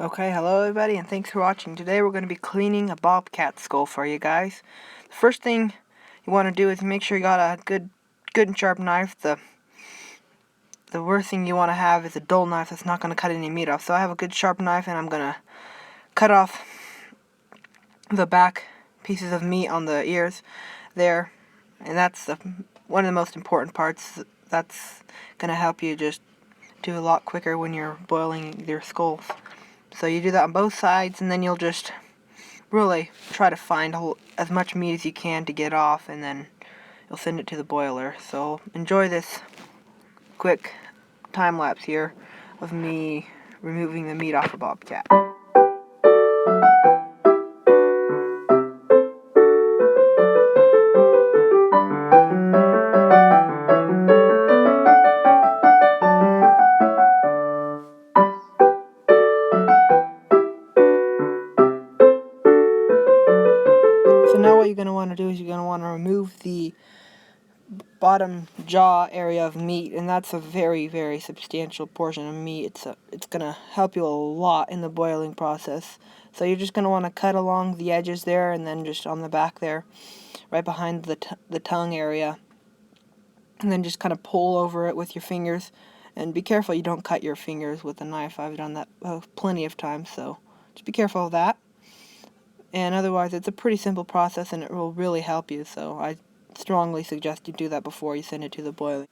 Okay, hello everybody, and thanks for watching. Today we're going to be cleaning a bobcat skull for you guys. The first thing you want to do is make sure you got a good and sharp knife. The worst thing you want to have is a dull knife that's not going to cut any meat off. So I have a good sharp knife, and I'm going to cut off the back pieces of meat on the ears there. And that's one of the most important parts. That's going to help you just do a lot quicker when you're boiling your skulls. So you do that on both sides, and then you'll just really try to find as much meat as you can to get off, and then you'll send it to the boiler. So enjoy this quick time lapse here of me removing the meat off a bobcat. So now what you're going to want to do is you're going to want to remove the bottom jaw area of meat, and that's a very substantial portion of meat. It's going to help you a lot in the boiling process. So you're just going to want to cut along the edges there, and then just on the back there, right behind the tongue area, and then just kind of pull over it with your fingers. And be careful you don't cut your fingers with a knife. I've done that plenty of times, so just be careful of that. And otherwise, it's a pretty simple process, and it will really help you. So I strongly suggest you do that before you send it to the boiling.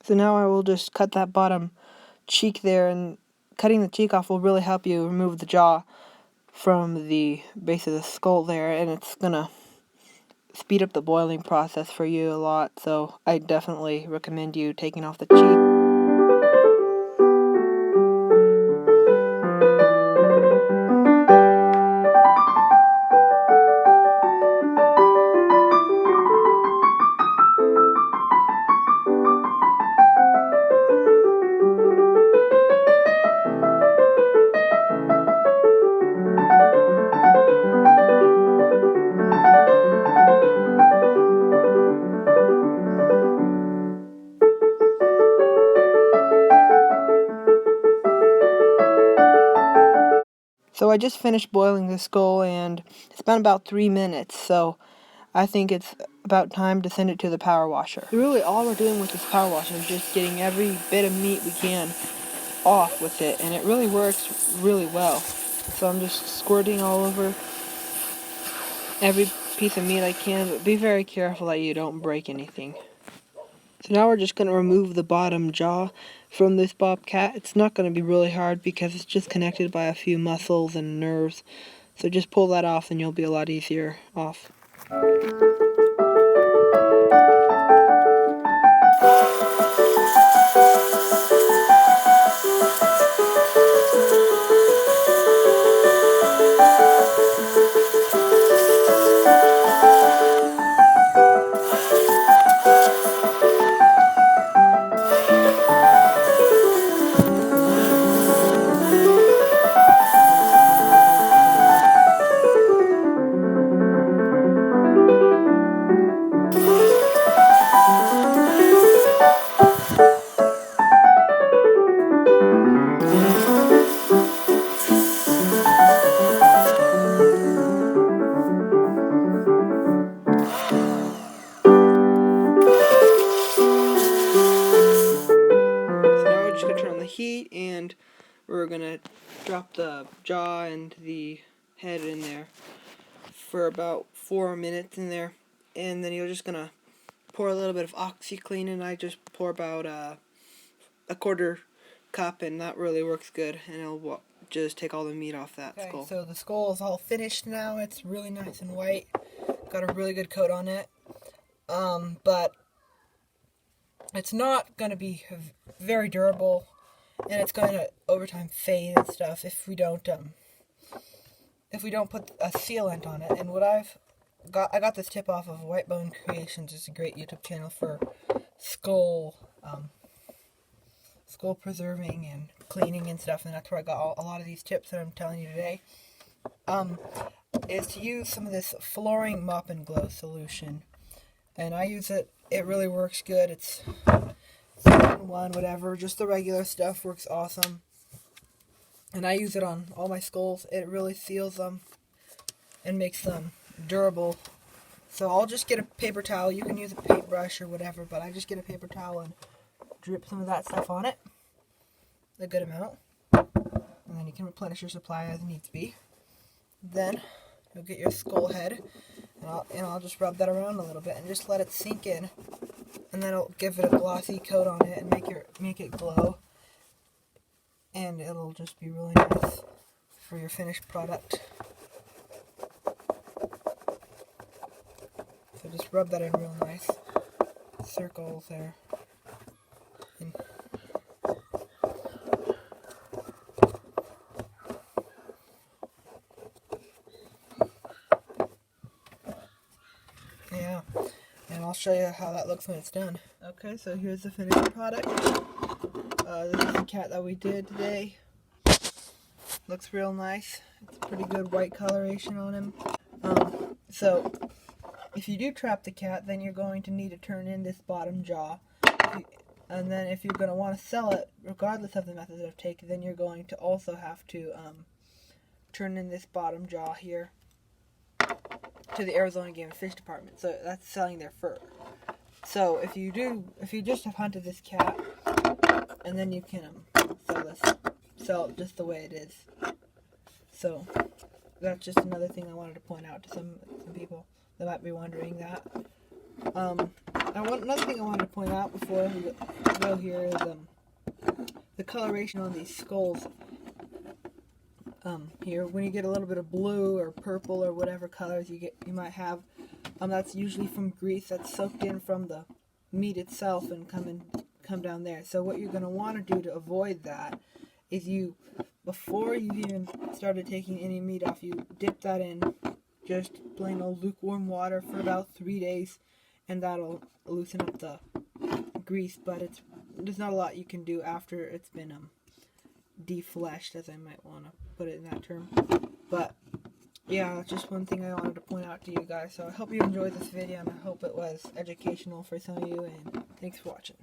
So now I will just cut that bottom cheek there, and cutting the cheek off will really help you remove the jaw from the base of the skull there, and it's gonna speed up the boiling process for you a lot. So I definitely recommend you taking off the cheek. So I just finished boiling the skull, and it's been about 3 minutes, so I think it's about time to send it to the power washer. Really, all we're doing with this power washer is just getting every bit of meat we can off with it, and it really works really well. So I'm just squirting all over every piece of meat I can, but be very careful that you don't break anything. So now we're just going to remove the bottom jaw from this bobcat. It's not going to be really hard because it's just connected by a few muscles and nerves. So just pull that off and you'll be a lot easier off. Heat, and we're gonna drop the jaw and the head in there for about 4 minutes in there, and then you're just gonna pour a little bit of OxyClean, and I just pour about a quarter cup, and that really works good, and it'll just take all the meat off that skull. So the skull is all finished now. It's really nice and white, got a really good coat on it, but it's not gonna be very durable, and it's going to over time fade and stuff if we don't put a sealant on it. And what I got this tip off of WHITEBONE Creations. It's a great YouTube channel for skull preserving and cleaning and stuff, and that's where I got a lot of these tips that I'm telling you today. Is to use some of this flooring mop and glow solution, and I use it. It really works good. It's 3-in-1, whatever. Just the regular stuff works awesome. And I use it on all my skulls. It really seals them and makes them durable. So I'll just get a paper towel. You can use a paintbrush or whatever, but I just get a paper towel and drip some of that stuff on it. A good amount. And then you can replenish your supply as needs be. Then you'll get your skull head, and I'll just rub that around a little bit and just let it sink in. And then I'll give it a glossy coat on it and make it glow. And it'll just be really nice for your finished product. So just rub that in real nice. Circles there. And yeah, and I'll show you how that looks when it's done. Okay, so here's the finished product. This is the cat that we did today. Looks real nice. It's pretty good white coloration on him. So if you do trap the cat, then you're going to need to turn in this bottom jaw. And then if you're going to want to sell it, regardless of the method of take, then you're going to also have to turn in this bottom jaw here to the Arizona Game and Fish Department. So that's selling their fur. So if you just have hunted this cat, and then you can sell it just the way it is. So that's just another thing I wanted to point out to some people that might be wondering that. Another thing I wanted to point out before we go here is the coloration on these skulls. Here, when you get a little bit of blue or purple or whatever colors you might have, that's usually from grease that's soaked in from the meat itself and come down there. So what you're going to want to do to avoid that is before you even started taking any meat off, you dip that in just plain old lukewarm water for about 3 days, and that'll loosen up the grease. But there's not a lot you can do after it's been defleshed, as I might want to put it in that term. But yeah, that's just one thing I wanted to point out to you guys. So I hope you enjoyed this video, and I hope it was educational for some of you, and thanks for watching.